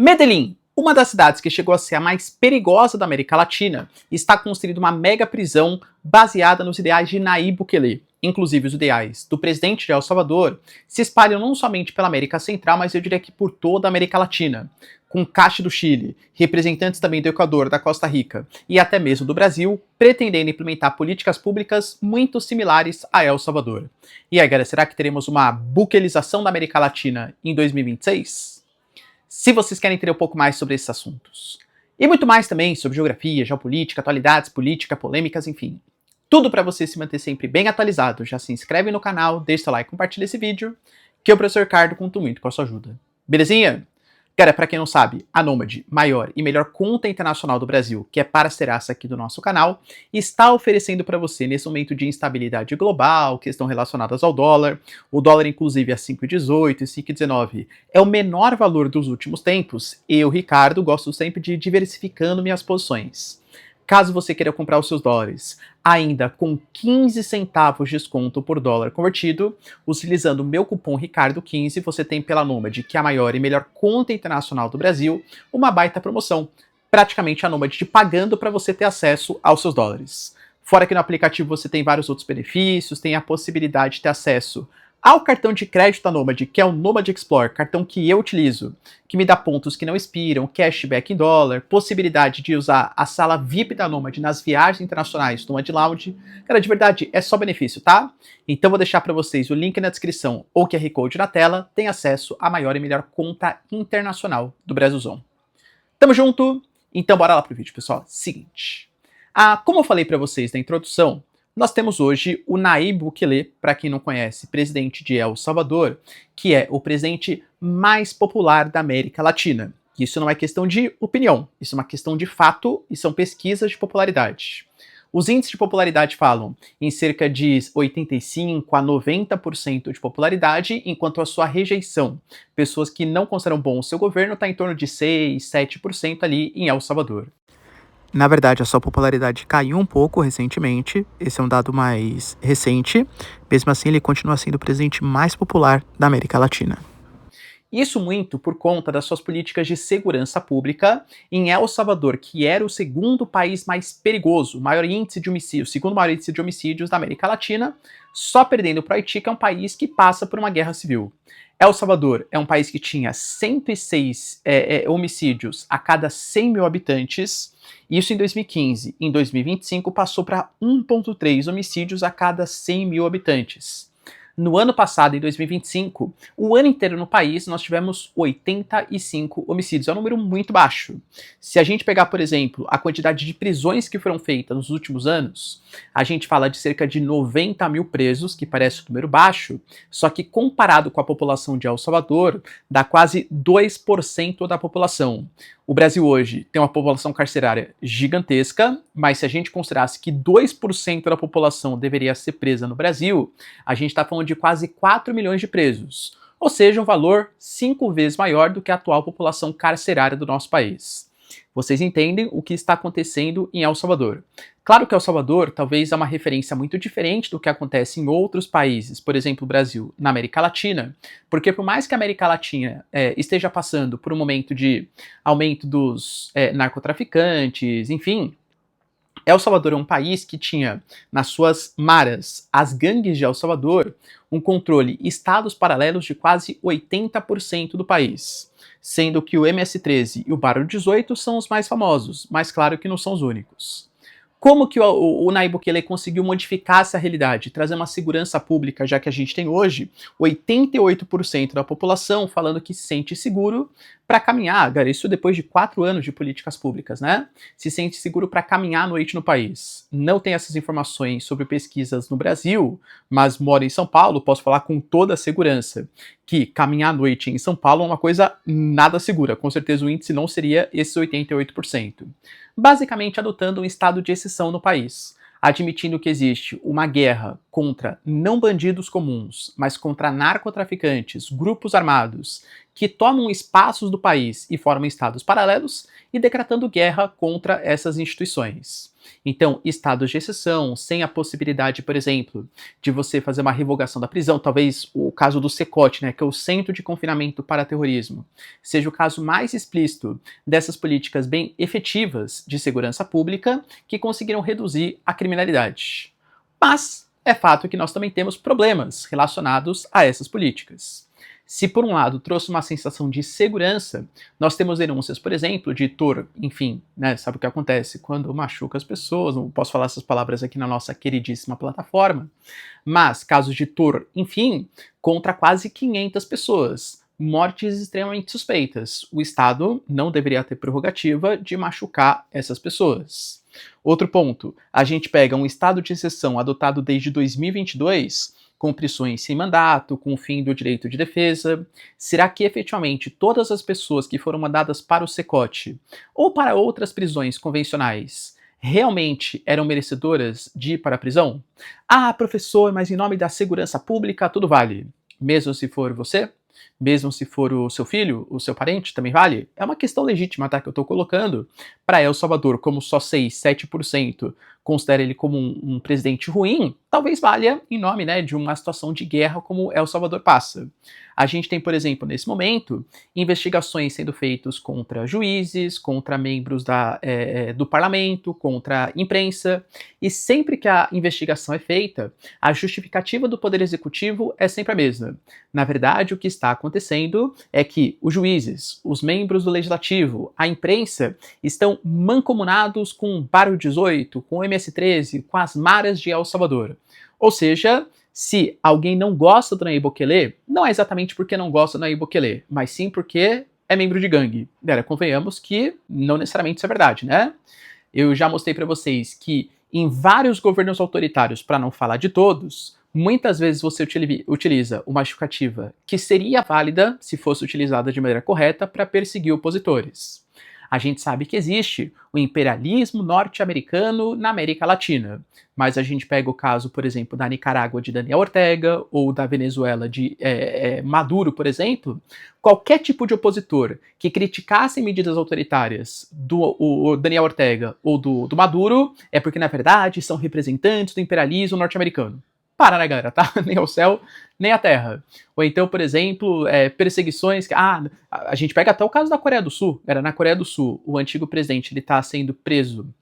Medellín, uma das cidades que chegou a ser a mais perigosa da América Latina, está construindo uma mega prisão baseada nos ideais de Nayib Bukele. Inclusive, os ideais do presidente de El Salvador se espalham não somente pela América Central, mas eu diria que por toda a América Latina, com Caixa do Chile, representantes também do Equador, da Costa Rica e até mesmo do Brasil, pretendendo implementar políticas públicas muito similares a El Salvador. E aí, galera, será que teremos uma bukelização da América Latina em 2026? Se vocês querem entender um pouco mais sobre esses assuntos. E muito mais também sobre geografia, geopolítica, atualidades, política, polêmicas, enfim. Tudo para você se manter sempre bem atualizado. Já se inscreve no canal, deixa seu like e compartilha esse vídeo, que eu, professor Ricardo, conto muito com a sua ajuda. Belezinha? Cara, para quem não sabe, a Nômade, maior e melhor conta internacional do Brasil, que é parceiraça aqui do nosso canal, está oferecendo para você, nesse momento de instabilidade global, questão relacionadas ao dólar, o dólar inclusive a 5,18 e 5,19 é o menor valor dos últimos tempos, eu, Ricardo, gosto sempre de ir diversificando minhas posições. Caso você queira comprar os seus dólares, ainda com 15 centavos de desconto por dólar convertido, utilizando o meu cupom Ricardo15, você tem pela Nômade, que é a maior e melhor conta internacional do Brasil, uma baita promoção. Praticamente a Nômade te pagando para você ter acesso aos seus dólares. Fora que no aplicativo você tem vários outros benefícios, tem a possibilidade de ter acesso ao cartão de crédito da Nômade, que é o Nômade Explore, cartão que eu utilizo, que me dá pontos que não expiram, cashback em dólar, possibilidade de usar a sala VIP da Nômade nas viagens internacionais do Nômade Lounge. Cara, de verdade, é só benefício, tá? Então vou deixar para vocês o link na descrição ou o QR Code na tela, tem acesso à maior e melhor conta internacional do Brasilzão. Tamo junto? Então bora lá pro vídeo, pessoal. Seguinte, como eu falei para vocês na introdução, nós temos hoje o Nayib Bukele, para quem não conhece, presidente de El Salvador, que é o presidente mais popular da América Latina. Isso não é questão de opinião, isso é uma questão de fato e são pesquisas de popularidade. Os índices de popularidade falam em cerca de 85 a 90% de popularidade, enquanto a sua rejeição, pessoas que não consideram bom o seu governo, está em torno de 6, 7% ali em El Salvador. Na verdade, a sua popularidade caiu um pouco recentemente, esse é um dado mais recente, mesmo assim ele continua sendo o presidente mais popular da América Latina. Isso muito por conta das suas políticas de segurança pública em El Salvador, que era o segundo país mais perigoso, maior índice de homicídios, segundo maior índice de homicídios da América Latina, só perdendo para o Haiti, que é um país que passa por uma guerra civil. El Salvador é um país que tinha 106 homicídios a cada 100 mil habitantes, isso em 2015. Em 2025 passou para 1,3 homicídios a cada 100 mil habitantes. No ano passado, em 2025, o ano inteiro no país, nós tivemos 85 homicídios. É um número muito baixo. Se a gente pegar, por exemplo, a quantidade de prisões que foram feitas nos últimos anos, a gente fala de cerca de 90 mil presos, que parece um número baixo, só que comparado com a população de El Salvador, dá quase 2% da população. O Brasil hoje tem uma população carcerária gigantesca, mas se a gente considerasse que 2% da população deveria ser presa no Brasil, a gente está falando de quase 4 milhões de presos, ou seja, um valor 5 vezes maior do que a atual população carcerária do nosso país. Vocês entendem o que está acontecendo em El Salvador. Claro que El Salvador talvez é uma referência muito diferente do que acontece em outros países, por exemplo, o Brasil, na América Latina, porque por mais que a América Latina esteja passando por um momento de aumento dos narcotraficantes, enfim, El Salvador é um país que tinha nas suas maras, as gangues de El Salvador, um controle estados paralelos de quase 80% do país, sendo que o MS-13 e o Barrio 18 são os mais famosos, mas claro que não são os únicos. Como que o Nayib Bukele conseguiu modificar essa realidade, trazer uma segurança pública, já que a gente tem hoje 88% da população falando que se sente seguro para caminhar, cara, isso depois de 4 anos de políticas públicas, né? Se sente seguro para caminhar à noite no país. Não tem essas informações sobre pesquisas no Brasil, mas moro em São Paulo, posso falar com toda a segurança que caminhar à noite em São Paulo é uma coisa nada segura. Com certeza o índice não seria esses 88%. Basicamente adotando um estado de exceção no país, admitindo que existe uma guerra contra não bandidos comuns, mas contra narcotraficantes, grupos armados, que tomam espaços do país e formam estados paralelos, e decretando guerra contra essas instituições. Então, estados de exceção, sem a possibilidade, por exemplo, de você fazer uma revogação da prisão, talvez o caso do CECOT, né, que é o Centro de Confinamento para Terrorismo, seja o caso mais explícito dessas políticas bem efetivas de segurança pública que conseguiram reduzir a criminalidade. Mas é fato que nós também temos problemas relacionados a essas políticas. Se por um lado trouxe uma sensação de segurança, nós temos denúncias, por exemplo, de Tor, enfim, né, sabe o que acontece quando machuca as pessoas, não posso falar essas palavras aqui na nossa queridíssima plataforma, mas casos de Tor, enfim, contra quase 500 pessoas, mortes extremamente suspeitas. O Estado não deveria ter prerrogativa de machucar essas pessoas. Outro ponto, a gente pega um estado de exceção adotado desde 2022, com prisões sem mandato, com o fim do direito de defesa. Será que efetivamente todas as pessoas que foram mandadas para o CECOT ou para outras prisões convencionais realmente eram merecedoras de ir para a prisão? Ah, professor, mas em nome da segurança pública tudo vale. Mesmo se for você? Mesmo se for o seu filho, o seu parente, também vale? É uma questão legítima, tá, que eu estou colocando. Para El Salvador, como só 6, 7% considera ele como um presidente ruim, talvez valha em nome, né, de uma situação de guerra como El Salvador passa. A gente tem, por exemplo, nesse momento, investigações sendo feitas contra juízes, contra membros do parlamento, contra a imprensa, e sempre que a investigação é feita, a justificativa do Poder Executivo é sempre a mesma. Na verdade, o que está acontecendo é que os juízes, os membros do Legislativo, a imprensa, estão mancomunados com o Barrio 18, com o MS-13, com as maras de El Salvador. Ou seja, se alguém não gosta do Nayib Bukele, não é exatamente porque não gosta do Nayib Bukele, mas sim porque é membro de gangue. Galera, convenhamos que não necessariamente isso é verdade, né? Eu já mostrei para vocês que em vários governos autoritários, para não falar de todos, muitas vezes você utiliza uma justificativa que seria válida se fosse utilizada de maneira correta para perseguir opositores. A gente sabe que existe o imperialismo norte-americano na América Latina, mas a gente pega o caso, por exemplo, da Nicarágua de Daniel Ortega ou da Venezuela de Maduro, por exemplo. Qualquer tipo de opositor que criticasse medidas autoritárias do Daniel Ortega ou do Maduro é porque, na verdade, são representantes do imperialismo norte-americano. Para, né, galera, tá? Nem ao céu, nem à terra. Ou então, por exemplo, perseguições... a gente pega até o caso da Coreia do Sul. Era na Coreia do Sul, o antigo presidente, ele tá sendo preso,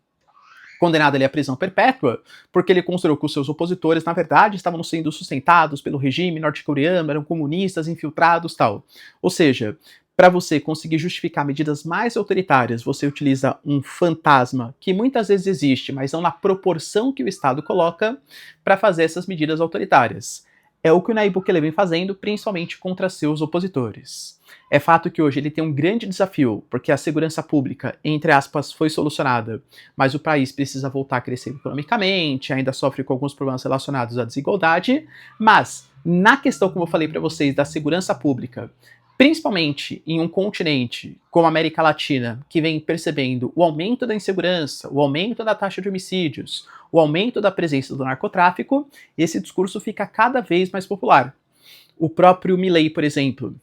condenado ali à prisão perpétua, porque ele considerou que os seus opositores, na verdade, estavam sendo sustentados pelo regime norte-coreano, eram comunistas, infiltrados, tal. Ou seja, para você conseguir justificar medidas mais autoritárias, você utiliza um fantasma que muitas vezes existe, mas não na proporção que o Estado coloca, para fazer essas medidas autoritárias. É o que o Nayib Bukele vem fazendo, principalmente contra seus opositores. É fato que hoje ele tem um grande desafio, porque a segurança pública, entre aspas, foi solucionada, mas o país precisa voltar a crescer economicamente, ainda sofre com alguns problemas relacionados à desigualdade, mas na questão, como eu falei para vocês, da segurança pública, principalmente em um continente como a América Latina, que vem percebendo o aumento da insegurança, o aumento da taxa de homicídios, o aumento da presença do narcotráfico, esse discurso fica cada vez mais popular. O próprio Milei, por exemplo,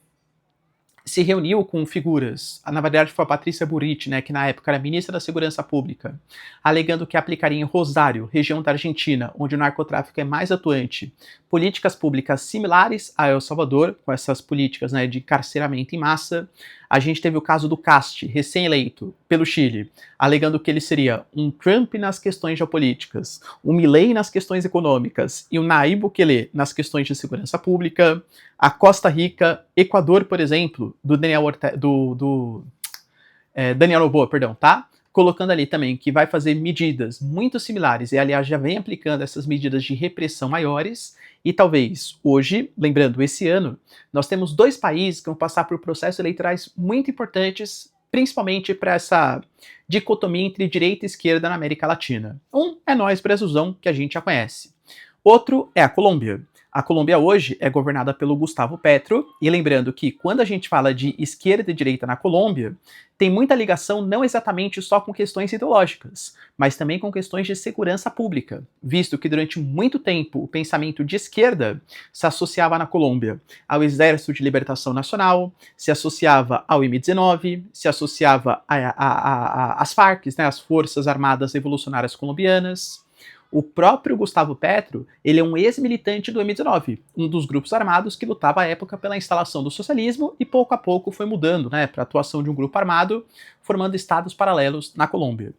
se reuniu com figuras, na verdade foi a Patrícia Burit, né, que na época era ministra da Segurança Pública, alegando que aplicaria em Rosário, região da Argentina, onde o narcotráfico é mais atuante, políticas públicas similares a El Salvador, com essas políticas, né, de carceramento em massa. A gente teve o caso do Cast, recém-eleito pelo Chile, alegando que ele seria um Trump nas questões geopolíticas, um Milei nas questões econômicas e um Nayib Bukele nas questões de segurança pública. A Costa Rica, Equador, por exemplo, do Daniel Noboa, perdão, tá? Colocando ali também que vai fazer medidas muito similares, e aliás já vem aplicando essas medidas de repressão maiores, e talvez hoje, lembrando, esse ano, nós temos 2 países que vão passar por processos eleitorais muito importantes, principalmente para essa dicotomia entre direita e esquerda na América Latina. Um é nós, Brasilzão, que a gente já conhece. Outro é a Colômbia. A Colômbia hoje é governada pelo Gustavo Petro, e lembrando que quando a gente fala de esquerda e direita na Colômbia, tem muita ligação não exatamente só com questões ideológicas, mas também com questões de segurança pública, visto que durante muito tempo o pensamento de esquerda se associava na Colômbia ao Exército de Libertação Nacional, se associava ao M-19, se associava às Farc, né, as Forças Armadas Revolucionárias Colombianas. O próprio Gustavo Petro, ele é um ex-militante do M-19, um dos grupos armados que lutava à época pela instalação do socialismo e pouco a pouco foi mudando, né, para a atuação de um grupo armado, formando estados paralelos na Colômbia.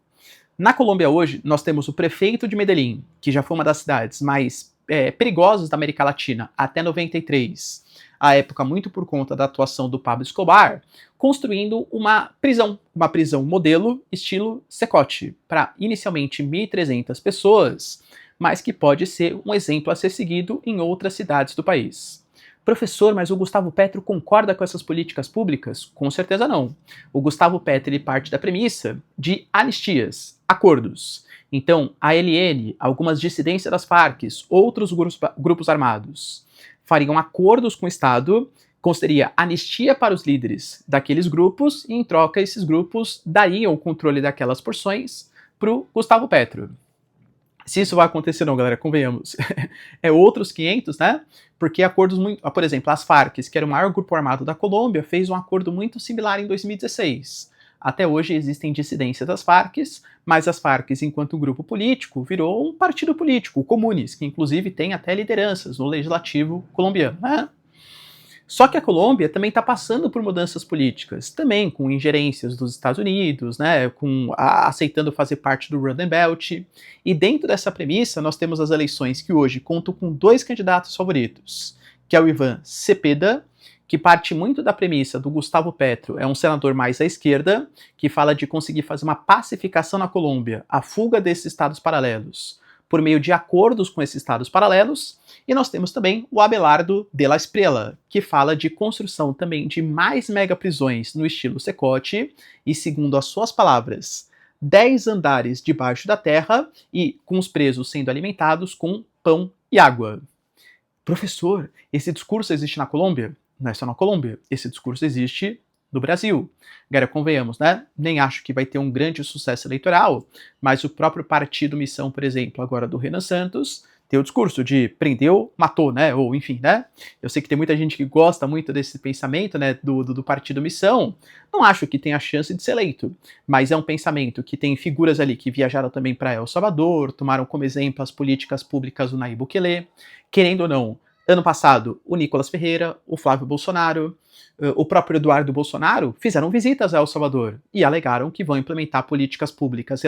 Na Colômbia hoje, nós temos o prefeito de Medellín, que já foi uma das cidades mais perigosas da América Latina até 93, à época muito por conta da atuação do Pablo Escobar, construindo uma prisão modelo estilo Secote, para inicialmente 1.300 pessoas, mas que pode ser um exemplo a ser seguido em outras cidades do país. Professor, mas o Gustavo Petro concorda com essas políticas públicas? Com certeza não. O Gustavo Petro ele parte da premissa de anistias, acordos. Então, a ALN, algumas dissidências das Farc, outros grupos armados, fariam acordos com o Estado, concederia anistia para os líderes daqueles grupos, e em troca esses grupos dariam o controle daquelas porções para o Gustavo Petro. Se isso vai acontecer não, galera, convenhamos, é outros 500, né? Porque acordos muito... Por exemplo, as Farc, que era o maior grupo armado da Colômbia, fez um acordo muito similar em 2016. Até hoje existem dissidências das Farc, mas as Farc, enquanto grupo político, virou um partido político, o Comunes, que inclusive tem até lideranças no legislativo colombiano, né? Só que a Colômbia também está passando por mudanças políticas, também com ingerências dos Estados Unidos, né, aceitando fazer parte do Roosevelt Belt. E dentro dessa premissa, nós temos as eleições que hoje contam com 2 candidatos favoritos, que é o Iván Cepeda, que parte muito da premissa do Gustavo Petro, é um senador mais à esquerda, que fala de conseguir fazer uma pacificação na Colômbia, a fuga desses estados paralelos, por meio de acordos com esses estados paralelos. E nós temos também o Abelardo de la Espriella, que fala de construção também de mais megaprisões no estilo Secote, e segundo as suas palavras, 10 andares debaixo da terra e com os presos sendo alimentados com pão e água. Professor, esse discurso existe na Colômbia? Não é só na Colômbia, esse discurso existe no Brasil. Agora, convenhamos, né? Nem acho que vai ter um grande sucesso eleitoral, mas o próprio partido Missão, por exemplo, agora do Renan Santos, tem o discurso de prendeu, matou, né? Ou enfim, né? Eu sei que tem muita gente que gosta muito desse pensamento, né? Do partido Missão. Não acho que tenha chance de ser eleito, mas é um pensamento que tem figuras ali que viajaram também para El Salvador, tomaram como exemplo as políticas públicas do Nayib Bukele. Querendo ou não, ano passado, o Nicolas Ferreira, o Flávio Bolsonaro, o próprio Eduardo Bolsonaro fizeram visitas a El Salvador e alegaram que vão implementar políticas públicas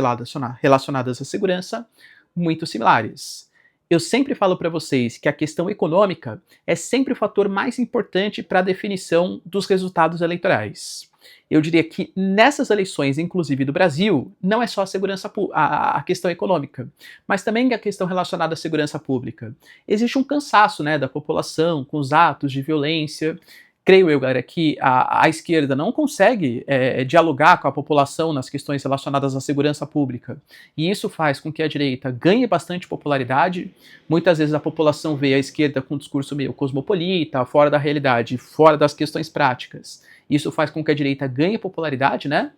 relacionadas à segurança muito similares. Eu sempre falo para vocês que a questão econômica é sempre o fator mais importante para a definição dos resultados eleitorais. Eu diria que nessas eleições, inclusive do Brasil, não é só a segurança a questão econômica, mas também a questão relacionada à segurança pública. Existe um cansaço, né, da população com os atos de violência. Creio eu, galera, que a esquerda não consegue dialogar com a população nas questões relacionadas à segurança pública. E isso faz com que a direita ganhe bastante popularidade. Muitas vezes a população vê a esquerda com um discurso meio cosmopolita, fora da realidade, fora das questões práticas. Isso faz com que a direita ganhe popularidade, né?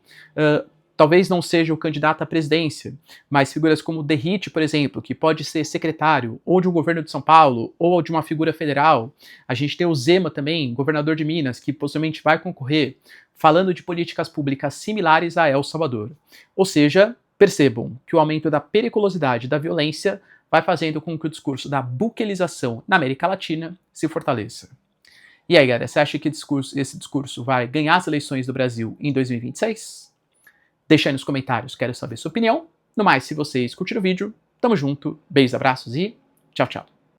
Talvez não seja o candidato à presidência, mas figuras como Derrite, por exemplo, que pode ser secretário ou de um governo de São Paulo ou de uma figura federal. A gente tem o Zema também, governador de Minas, que possivelmente vai concorrer, falando de políticas públicas similares a El Salvador. Ou seja, percebam que o aumento da periculosidade da violência vai fazendo com que o discurso da buquelização na América Latina se fortaleça. E aí, galera, você acha que esse discurso vai ganhar as eleições do Brasil em 2026? Deixa aí nos comentários, quero saber sua opinião. No mais, se vocês curtiram o vídeo, tamo junto, beijos, abraços e tchau, tchau.